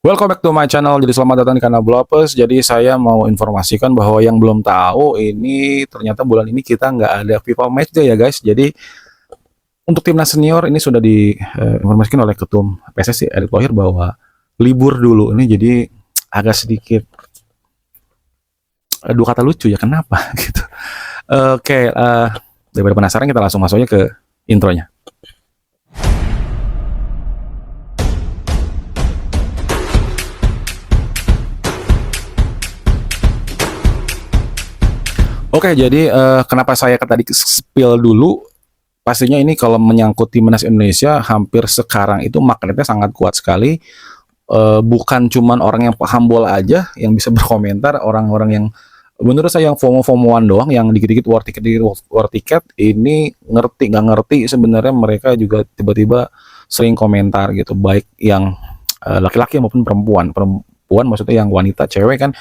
Welcome back to my channel. Jadi selamat datang di kanal Blopers. Jadi saya mau informasikan bahwa yang belum tahu ini ternyata bulan ini kita nggak ada FIFA Matchday ya guys. Jadi untuk timnas senior ini sudah diinformasikan oleh ketum PSSI Erick Thohir bahwa libur dulu ini. Jadi agak sedikit dua kata lucu ya, kenapa gitu. Oke, daripada penasaran kita langsung masuk aja ke intronya. Oke, jadi kenapa saya tadi spill dulu? Pastinya ini kalau menyangkut timnas Indonesia, hampir sekarang itu magnetnya sangat kuat sekali. Bukan cuman orang yang paham bola aja yang bisa berkomentar, orang-orang yang menurut saya yang FOMO-FOMOan doang, yang dikit-dikit war ticket, ini ngerti nggak ngerti sebenarnya mereka juga tiba-tiba sering komentar gitu, baik yang laki-laki maupun perempuan. Perempuan maksudnya yang wanita, cewek kan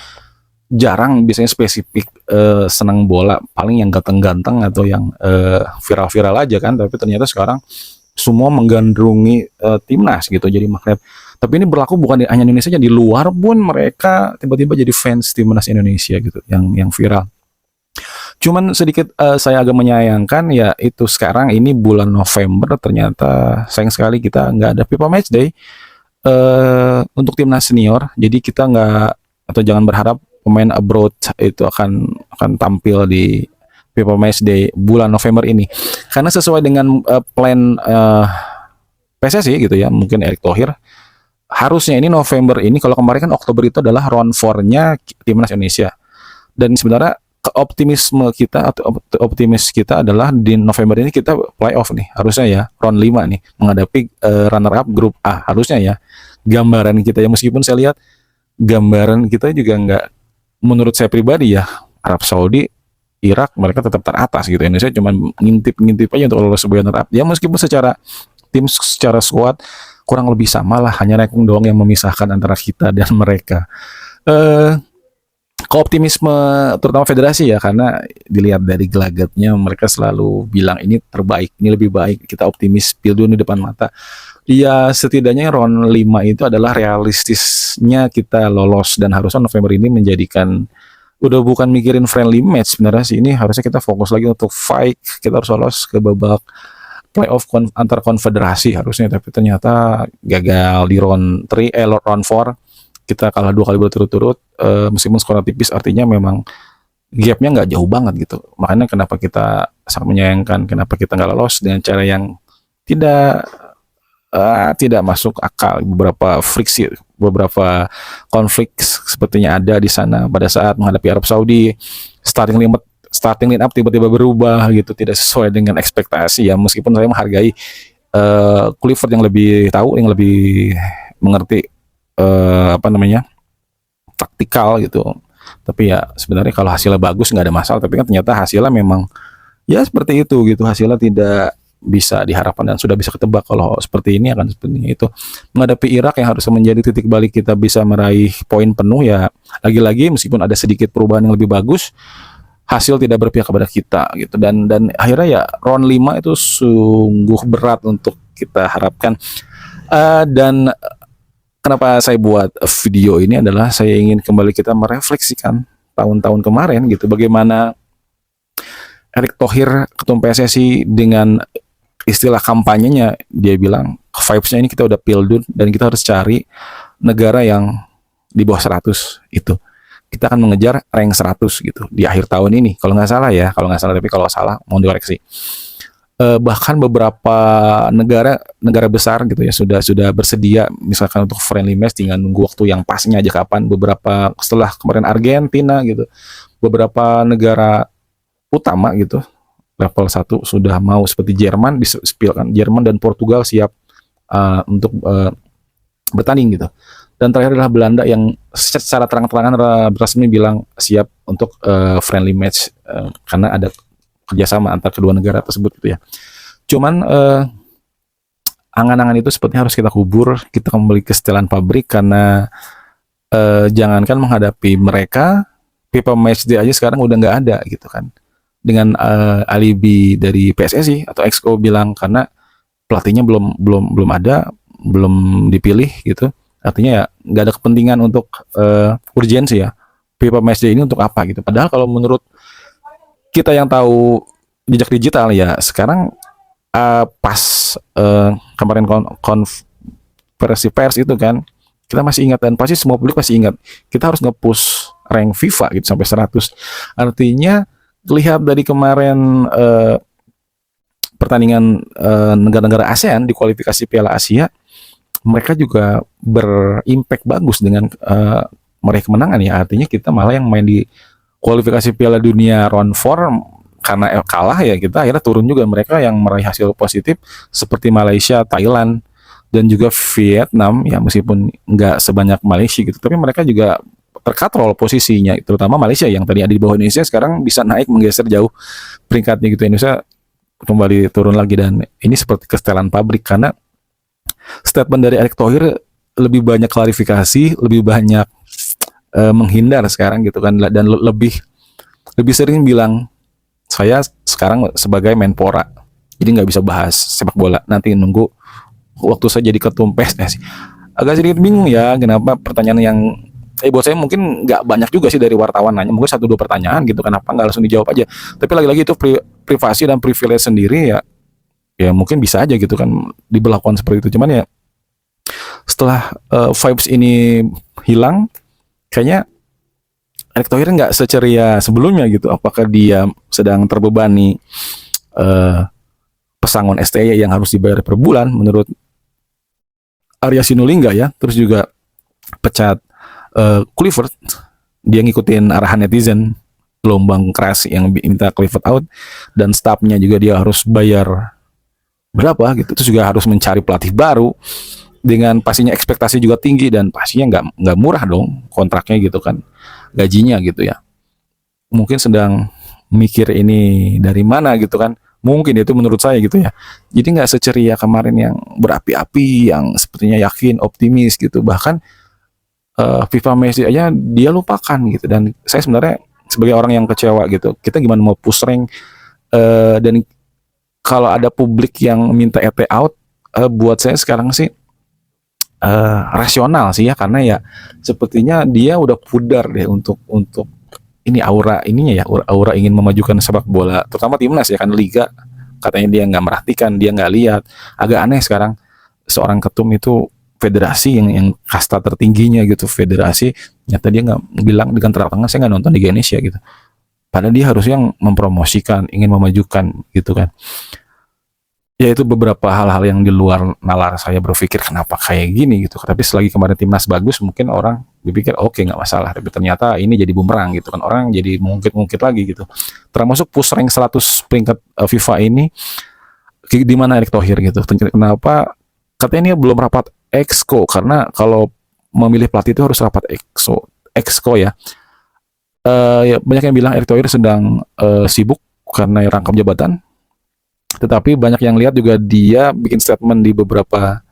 jarang biasanya spesifik senang bola, paling yang ganteng-ganteng atau yang viral-viral aja kan. Tapi ternyata sekarang semua menggandrungi timnas gitu, jadi magnet. Tapi ini berlaku bukan hanya Indonesia, di luar pun mereka tiba-tiba jadi fans timnas Indonesia gitu, yang viral. Cuman sedikit saya agak menyayangkan ya, itu sekarang ini bulan November ternyata sayang sekali kita nggak ada FIFA Matchday untuk timnas senior. Jadi kita nggak, atau jangan berharap pemain abroad itu akan tampil di FIFA Matchday bulan November ini, karena sesuai dengan plan PSSI gitu ya, mungkin Erick Thohir, harusnya ini November ini, kalau kemarin kan Oktober itu adalah round 4-nya timnas Indonesia, dan sebenarnya optimisme kita atau optimis kita adalah di November ini kita playoff nih, harusnya ya round 5 nih menghadapi runner up grup A, harusnya ya gambaran kita ya. Meskipun saya lihat gambaran kita juga nggak, menurut saya pribadi ya, Arab Saudi, Irak, mereka tetap teratas gitu. Indonesia cuma ngintip aja untuk lolos sebagai runner up. Ya meskipun secara tim, secara squad kurang lebih sama lah, hanya ranking doang yang memisahkan antara kita dan mereka. Keoptimisme terutama federasi ya, karena dilihat dari gelagatnya mereka selalu bilang ini terbaik, ini lebih baik, kita optimis, pilih di depan mata. Ya setidaknya round 5 itu adalah realistisnya kita lolos, dan harusnya November ini menjadikan, udah bukan mikirin friendly match sebenarnya sih, ini harusnya kita fokus lagi untuk fight, kita harus lolos ke babak playoff antar konfederasi harusnya. Tapi ternyata gagal di round 3, round 4 kita kalah 2 kali berturut-turut, meskipun skor tipis, artinya memang gapnya nggak jauh banget gitu. Makanya kenapa kita sangat menyayangkan kenapa kita nggak lolos dengan cara yang tidak masuk akal. Beberapa friksi, beberapa konflik sepertinya ada di sana pada saat menghadapi Arab Saudi. Starting line up tiba-tiba berubah gitu, tidak sesuai dengan ekspektasi ya. Meskipun saya menghargai Clifford yang lebih tahu, yang lebih mengerti taktikal gitu. Tapi ya sebenarnya kalau hasilnya bagus nggak ada masalah. Tapi kan ternyata hasilnya memang ya seperti itu gitu, hasilnya tidak bisa diharapkan dan sudah bisa ketebak kalau seperti ini akan seperti itu. Menghadapi Irak yang harus menjadi titik balik kita bisa meraih poin penuh, ya lagi-lagi meskipun ada sedikit perubahan yang lebih bagus, hasil tidak berpihak kepada kita gitu. Dan akhirnya ya round 5 itu sungguh berat untuk kita harapkan. Dan kenapa saya buat video ini adalah saya ingin kembali kita merefleksikan tahun-tahun kemarin gitu, bagaimana Erick Thohir, ketum PSSI, dengan istilah kampanyenya, dia bilang vibes-nya ini kita udah pildun dan kita harus cari negara yang di bawah 100 itu. Kita akan mengejar rank 100 gitu di akhir tahun ini, kalau nggak salah ya, tapi kalau salah mau dikoreksi. Bahkan beberapa negara besar gitu ya sudah bersedia misalkan untuk friendly match, tinggal nunggu waktu yang pasnya aja kapan. Beberapa setelah kemarin Argentina gitu, beberapa negara utama gitu level 1 sudah mau, seperti Jerman disepilkan, Jerman dan Portugal siap untuk bertanding gitu. Dan terakhir adalah Belanda yang secara terang-terangan resmi bilang siap untuk friendly match, karena ada kerjasama antar kedua negara tersebut gitu ya. Cuman angan-angan itu sepertinya harus kita kubur, kita kembali ke setelan pabrik, karena jangankan menghadapi mereka, FIFA Matchday aja sekarang udah nggak ada gitu kan. Dengan alibi dari PSSI atau Exco bilang karena pelatihnya belum ada, belum dipilih gitu. Artinya ya nggak ada kepentingan untuk urgensi ya. FIFA Matchday ini untuk apa gitu. Padahal kalau menurut kita yang tahu jejak digital ya sekarang pas kemarin konferensi pers itu kan kita masih ingat dan pasti semua publik pasti ingat kita harus nge-push rank FIFA gitu sampai 100. Artinya lihat dari kemarin pertandingan negara-negara ASEAN di kualifikasi Piala Asia, mereka juga berimpact bagus dengan meraih kemenangan ya. Artinya kita malah yang main di kualifikasi Piala Dunia round 4 karena kalah ya kita akhirnya turun juga. Mereka yang meraih hasil positif seperti Malaysia, Thailand dan juga Vietnam ya meskipun nggak sebanyak Malaysia gitu, tapi mereka juga terkatrol posisinya, terutama Malaysia yang tadi ada di bawah Indonesia sekarang bisa naik menggeser jauh peringkatnya gitu. Indonesia kembali turun lagi dan ini seperti kesetelan pabrik karena statement dari Erick Thohir lebih banyak klarifikasi, lebih banyak menghindar sekarang gitu kan dan lebih sering bilang saya sekarang sebagai Menpora jadi nggak bisa bahas sepak bola, nanti nunggu waktu saya jadi ketum PSSI. Agak sedikit bingung ya kenapa pertanyaan yang buat saya mungkin nggak banyak juga sih dari wartawan nanya, mungkin 1-2 pertanyaan gitu, kenapa nggak langsung dijawab aja. Tapi lagi-lagi itu privasi dan privilege sendiri ya mungkin bisa aja gitu kan diberlakukan seperti itu. Cuman ya setelah vibes ini hilang kayaknya Erick Thohir nggak seceria sebelumnya gitu. Apakah dia sedang terbebani pesangon STY yang harus dibayar per bulan menurut Arya Sinulinga ya, terus juga pecat Kluivert, dia ngikutin arahan netizen gelombang keras yang minta Kluivert out dan staffnya juga dia harus bayar berapa gitu, terus juga harus mencari pelatih baru dengan pastinya ekspektasi juga tinggi dan pastinya nggak murah dong kontraknya gitu kan, gajinya gitu ya. Mungkin sedang mikir ini dari mana gitu kan, mungkin itu menurut saya gitu ya. Jadi nggak seceria kemarin yang berapi-api, yang sepertinya yakin, optimis gitu. Bahkan FIFA Messi aja dia lupakan gitu. Dan saya sebenarnya sebagai orang yang kecewa gitu, kita gimana mau push rank dan kalau ada publik yang minta ET out, buat saya sekarang sih rasional sih ya, karena ya sepertinya dia udah pudar deh untuk ini aura ininya ya, aura ingin memajukan sepak bola, terutama timnas ya kan, liga katanya dia nggak merhatikan, dia nggak lihat. Agak aneh sekarang seorang ketum itu federasi yang kasta tertingginya gitu, federasi nyata dia nggak bilang dengan terang-terangan saya nggak nonton Liga Indonesia gitu, padahal dia harusnya mempromosikan, ingin memajukan gitu kan. Ya itu beberapa hal-hal yang di luar nalar saya berpikir kenapa kayak gini gitu. Tapi selagi kemarin timnas bagus mungkin orang berpikir oke, nggak masalah. Tapi ternyata ini jadi bumerang gitu kan, orang jadi mengungkit-ungkit lagi gitu. Termasuk push rank 100 peringkat FIFA ini di mana Erick Thohir gitu. Kenapa katanya ini belum rapat Exco, karena kalau memilih pelatih itu harus rapat Exco ya. Ya banyak yang bilang Erick Thohir sedang sibuk karena rangkap jabatan. Tetapi banyak yang lihat juga dia bikin statement di beberapa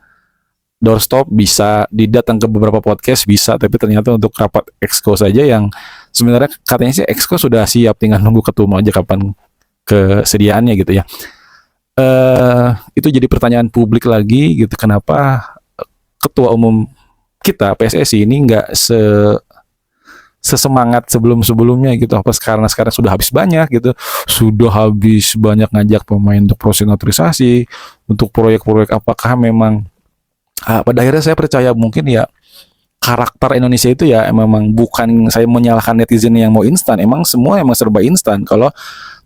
doorstop, bisa didatang ke beberapa podcast bisa, tapi ternyata untuk rapat Exco saja yang sebenarnya katanya sih Exco sudah siap, tinggal nunggu ketum aja kapan kesediaannya gitu ya. Itu jadi pertanyaan publik lagi gitu, kenapa ketua umum kita PSSI ini nggak sesemangat sebelum-sebelumnya gitu, apa karena sekarang sudah habis banyak gitu, sudah habis banyak ngajak pemain untuk proses naturalisasi, untuk proyek-proyek, apakah memang pada akhirnya saya percaya mungkin ya karakter Indonesia itu ya memang, bukan saya menyalahkan netizen yang mau instan, emang semua emang serba instan. Kalau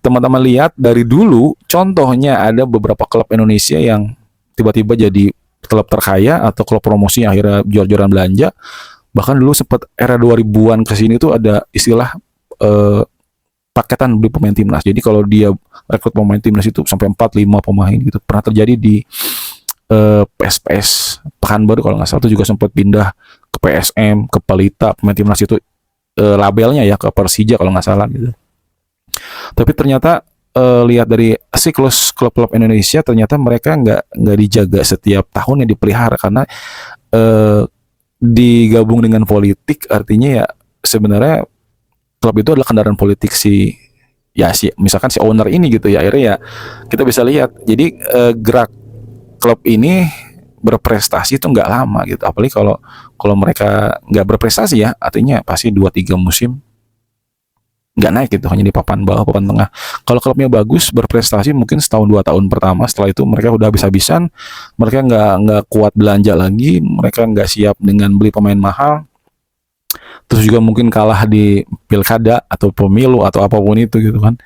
teman-teman lihat dari dulu, contohnya ada beberapa klub Indonesia yang tiba-tiba jadi klub terkaya atau klub promosi yang akhirnya jor-joran belanja. Bahkan dulu sempat era 2000-an ke sini tuh ada istilah paketan beli pemain timnas. Jadi kalau dia rekrut pemain timnas itu sampai 4-5 pemain gitu. Pernah terjadi di PSPS Pekanbaru kalau nggak salah, itu juga sempat pindah ke PSM, ke Pelita, pemain timnas itu labelnya ya ke Persija kalau nggak salah gitu. Tapi ternyata lihat dari siklus klub-klub Indonesia, ternyata mereka nggak dijaga setiap tahun, yang dipelihara karena digabung dengan politik. Artinya ya sebenarnya klub itu adalah kendaraan politik si misalkan si owner ini gitu ya. Akhirnya ya kita bisa lihat jadi gerak klub ini berprestasi itu nggak lama gitu. Apalagi kalau kalau mereka nggak berprestasi ya, artinya pasti 2 3 musim nggak naik gitu, hanya di papan bawah, papan tengah. Kalau klubnya bagus, berprestasi mungkin setahun 2 tahun pertama, setelah itu mereka udah habis-habisan, mereka nggak kuat belanja lagi, mereka nggak siap dengan beli pemain mahal, terus juga mungkin kalah di pilkada atau pemilu atau apapun itu gitu kan.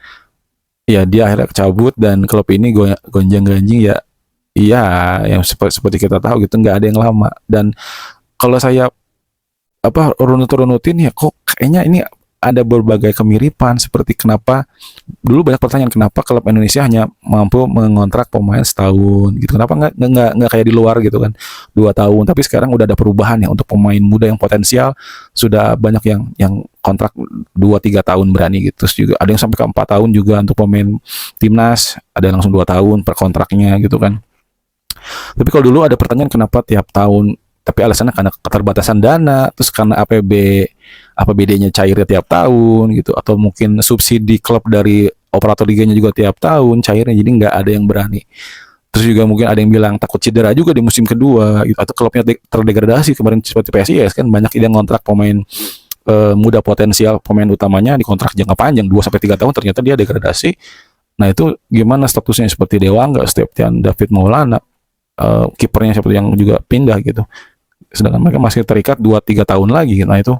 Ya dia akhirnya cabut dan klub ini gonjang-ganjing ya. Iya, yang seperti kita tahu gitu, nggak ada yang lama. Dan kalau saya runut-runutin ya, kok kayaknya ini ada berbagai kemiripan, seperti kenapa dulu banyak pertanyaan kenapa klub Indonesia hanya mampu mengontrak pemain setahun gitu, kenapa nggak kayak di luar gitu kan 2 tahun, tapi sekarang udah ada perubahan ya untuk pemain muda yang potensial, sudah banyak yang kontrak 2 3 tahun berani gitu. Terus juga ada yang sampai ke 4 tahun juga untuk pemain timnas, ada yang langsung 2 tahun per kontraknya gitu kan. Tapi kalau dulu ada pertanyaan kenapa tiap tahun, tapi alasannya karena keterbatasan dana, terus karena APBD-nya cairnya tiap tahun gitu, atau mungkin subsidi klub dari operator liganya juga tiap tahun cairnya, jadi nggak ada yang berani. Terus juga mungkin ada yang bilang takut cedera juga di musim kedua gitu, atau klubnya terdegradasi kemarin seperti PSIS kan, banyak yang ngontrak pemain muda potensial, pemain utamanya dikontrak jangka panjang 2 sampai 3 tahun, ternyata dia degradasi. Nah itu gimana statusnya, seperti Dewangga, Septian David Maulana, kipernya seperti yang juga pindah gitu, sedangkan mereka masih terikat 2 3 tahun lagi. Nah itu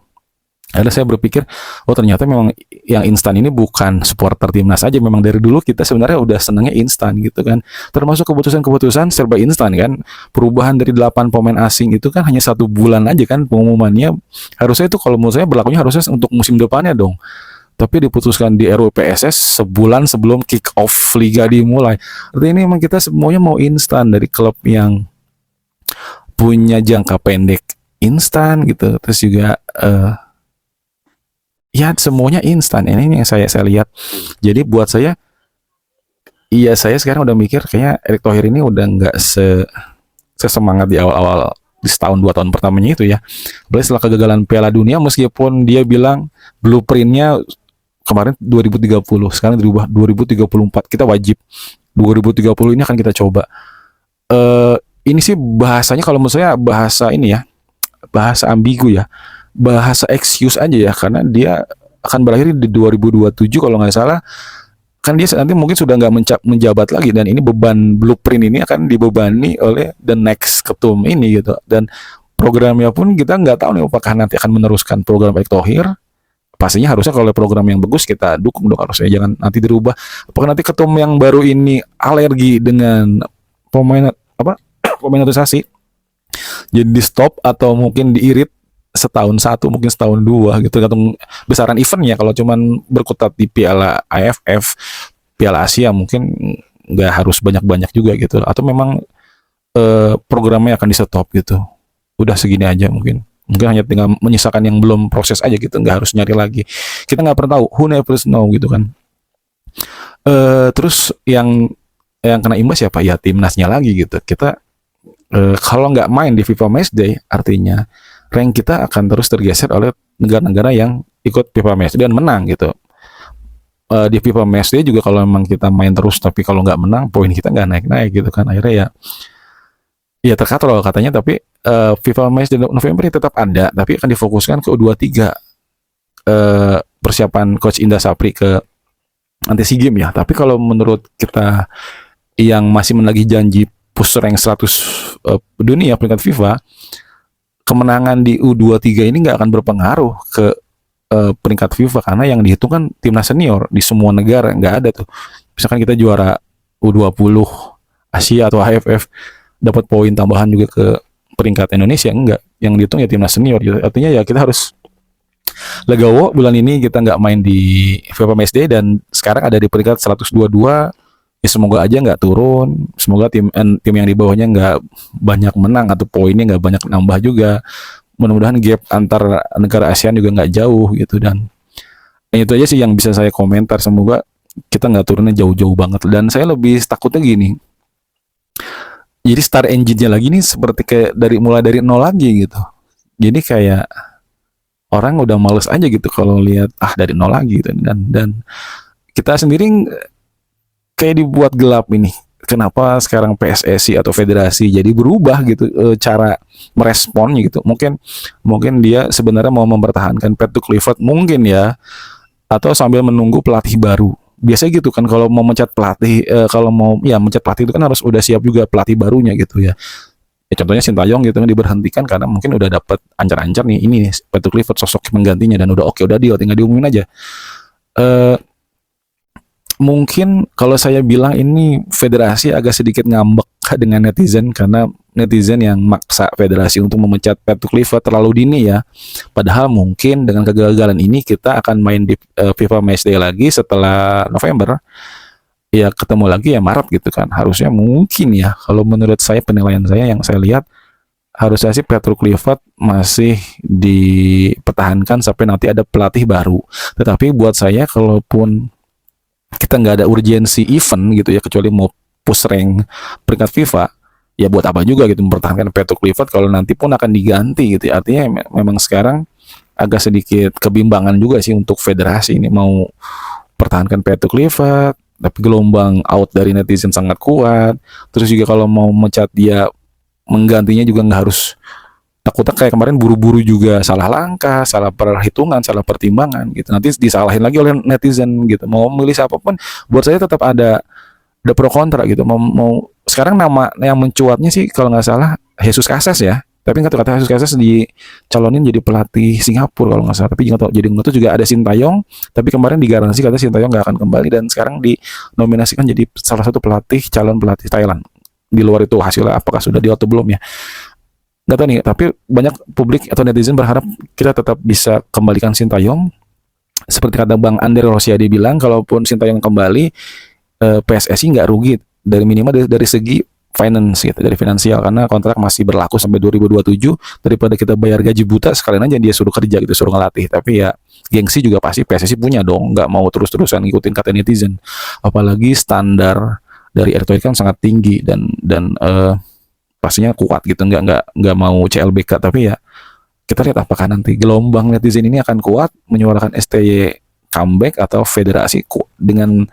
akhirnya saya berpikir, oh ternyata memang yang instan ini bukan supporter timnas aja, memang dari dulu kita sebenarnya udah senangnya instan gitu kan, termasuk keputusan-keputusan serba instan kan. Perubahan dari 8 pemain asing itu kan hanya 1 bulan aja kan pengumumannya, harusnya itu kalau menurut saya berlakunya harusnya untuk musim depannya dong, tapi diputuskan di RUU PSS sebulan sebelum kick off liga dimulai. Artinya ini memang kita semuanya mau instan, dari klub yang punya jangka pendek instan gitu, terus juga ya semuanya instan. Ini yang saya lihat. Jadi buat saya, iya saya sekarang udah mikir kayaknya Erick Thohir ini udah nggak sesemangat di awal-awal, di setahun 2 tahun pertamanya itu ya. Apalagi setelah kegagalan Piala Dunia, meskipun dia bilang blueprintnya kemarin 2030, sekarang dirubah 2034, kita wajib 2030 ini akan kita coba. Ini sih bahasanya kalau menurut saya bahasa ini ya, bahasa ambigu ya, bahasa excuse aja ya, karena dia akan berakhir di 2027 kalau nggak salah. Kan dia nanti mungkin sudah nggak menjabat lagi, dan ini beban blueprint ini akan dibebani oleh the next ketum ini gitu. Dan programnya pun kita nggak tahu nih apakah nanti akan meneruskan program Erick Thohir. Pastinya harusnya kalau program yang bagus kita dukung dong, harusnya jangan nanti dirubah. Apakah nanti ketum yang baru ini alergi dengan pemain pemain naturalisasi, jadi di stop atau mungkin diirit setahun satu, mungkin setahun dua gitu, tergantung besaran eventnya. Kalau cuman berkutat di Piala AFF, Piala Asia, mungkin nggak harus banyak-banyak juga gitu, atau memang programnya akan di stop gitu, udah segini aja, mungkin hanya tinggal menyisakan yang belum proses aja gitu, nggak harus nyari lagi, kita nggak pernah tahu, who never know gitu kan. Terus yang kena imbas siapa ya, timnasnya lagi gitu. Kita kalau nggak main di FIFA Matchday, artinya rank kita akan terus tergeser oleh negara-negara yang ikut FIFA Matchday dan menang gitu. Di FIFA Matchday juga kalau memang kita main terus, tapi kalau nggak menang, poin kita nggak naik-naik gitu kan. Akhirnya ya terkatrol katanya. Tapi FIFA Matchday November ini tetap ada, tapi akan difokuskan ke U23, persiapan Coach Indra Sapri ke nanti SEA Games ya. Tapi kalau menurut kita yang masih menagih janji push rank 100 dunia peringkat FIFA, kemenangan di U23 ini nggak akan berpengaruh ke peringkat FIFA, karena yang dihitung kan timnas senior di semua negara, nggak ada tuh. Misalkan kita juara U20 Asia atau AFF, dapat poin tambahan juga ke peringkat Indonesia, enggak. Yang dihitung ya timnas senior gitu. Artinya ya kita harus legowo, bulan ini kita nggak main di FIFA Matchday dan sekarang ada di peringkat 122. Ya semoga aja nggak turun, semoga tim yang di bawahnya nggak banyak menang atau poinnya nggak banyak nambah juga. Mudah-mudahan gap antar negara ASEAN juga nggak jauh gitu. Dan itu aja sih yang bisa saya komentar, semoga kita nggak turunnya jauh-jauh banget. Dan saya lebih takutnya gini, jadi start engine-nya lagi nih seperti kayak mulai dari nol lagi gitu. Jadi kayak orang udah males aja gitu kalau lihat dari nol lagi gitu. Dan kita sendiri kayak dibuat gelap ini. kenapa sekarang PSSI atau federasi jadi berubah gitu cara meresponnya gitu. Mungkin dia sebenarnya mau mempertahankan Pat Clifford mungkin ya, atau sambil menunggu pelatih baru. Biasanya gitu kan kalau mau mencat pelatih, kalau mau ya mencat pelatih itu kan harus udah siap juga pelatih barunya gitu ya. Ya contohnya Sintayong gitu kan diberhentikan karena mungkin udah dapat ancar-ancar nih ini nih Pat Clifford sosok penggantinya dan udah oke, udah deal, tinggal diumumin aja. Eh Mungkin kalau saya bilang ini federasi agak sedikit ngambek dengan netizen karena netizen yang maksa federasi untuk memecat Pat Clifford terlalu dini ya. Padahal mungkin dengan kegagalan ini kita akan main di FIFA Matchday lagi setelah November. Ya ketemu lagi ya Maret gitu kan. Harusnya mungkin ya kalau menurut saya, penilaian saya yang saya lihat, harusnya sih Patrick Clifford masih dipertahankan sampai nanti ada pelatih baru. Tetapi buat saya kalaupun kita nggak ada urgensi event gitu ya, kecuali mau push rank peringkat FIFA, ya buat apa juga gitu mempertahankan Patrick Clifford kalau nanti pun akan diganti gitu ya. Artinya memang sekarang agak sedikit kebimbangan juga sih untuk federasi ini mau pertahankan Patrick Clifford, tapi gelombang out dari netizen sangat kuat. Terus juga kalau mau mencat dia, menggantinya juga nggak harus, takutnya kayak kemarin buru-buru juga salah langkah, salah perhitungan, salah pertimbangan gitu. Nanti disalahin lagi oleh netizen gitu. Mau memilih siapapun, buat saya tetap ada pro kontra gitu. Mau sekarang nama yang mencuatnya sih kalau nggak salah Jesus Casas ya. Tapi nggak tahu, kata Jesus Casas dicalonin jadi pelatih Singapura kalau nggak salah. Tapi nggak tahu. Jadi nggak tahu, juga ada Sintayong. Tapi kemarin digaransi kata Sintayong nggak akan kembali, dan sekarang dinominasikan jadi salah satu calon pelatih Thailand. Di luar itu hasilnya apakah sudah di atau belum ya, nggak tahu nih. Tapi banyak publik atau netizen berharap kita tetap bisa kembalikan Sintayong. Seperti kata Bang Andre Rosiade bilang, kalaupun Sintayong kembali, PSSI nggak rugi dari minimal dari segi finance gitu, dari finansial, karena kontrak masih berlaku sampai 2027. Daripada kita bayar gaji buta, sekalian aja dia suruh kerja gitu, suruh ngelatih. Tapi ya gengsi juga pasti PSSI punya dong, nggak mau terus-terusan ngikutin kata netizen. Apalagi standar dari Erick Thohir kan sangat tinggi dan pastinya kuat gitu, nggak mau CLBK. Tapi ya kita lihat apakah nanti gelombang netizen ini akan kuat menyuarakan STY comeback, atau federasi dengan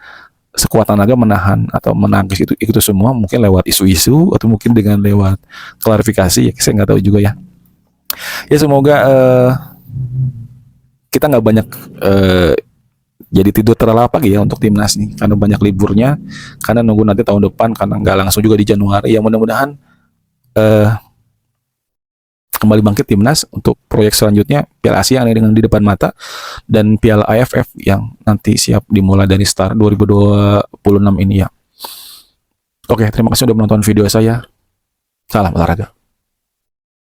sekuat tenaga menahan atau menangkis itu semua, mungkin lewat isu-isu atau mungkin dengan lewat klarifikasi ya, saya nggak tahu juga ya. Ya semoga kita nggak banyak jadi tidur terlelap lagi ya untuk timnas nih, karena banyak liburnya, karena nunggu nanti tahun depan, karena nggak langsung juga di Januari ya. Mudah-mudahan kembali bangkit timnas untuk proyek selanjutnya, Piala Asia yang dengan di depan mata, dan Piala AFF yang nanti siap dimulai dari start 2026 ini ya. Oke, terima kasih sudah menonton video saya. Salam olahraga.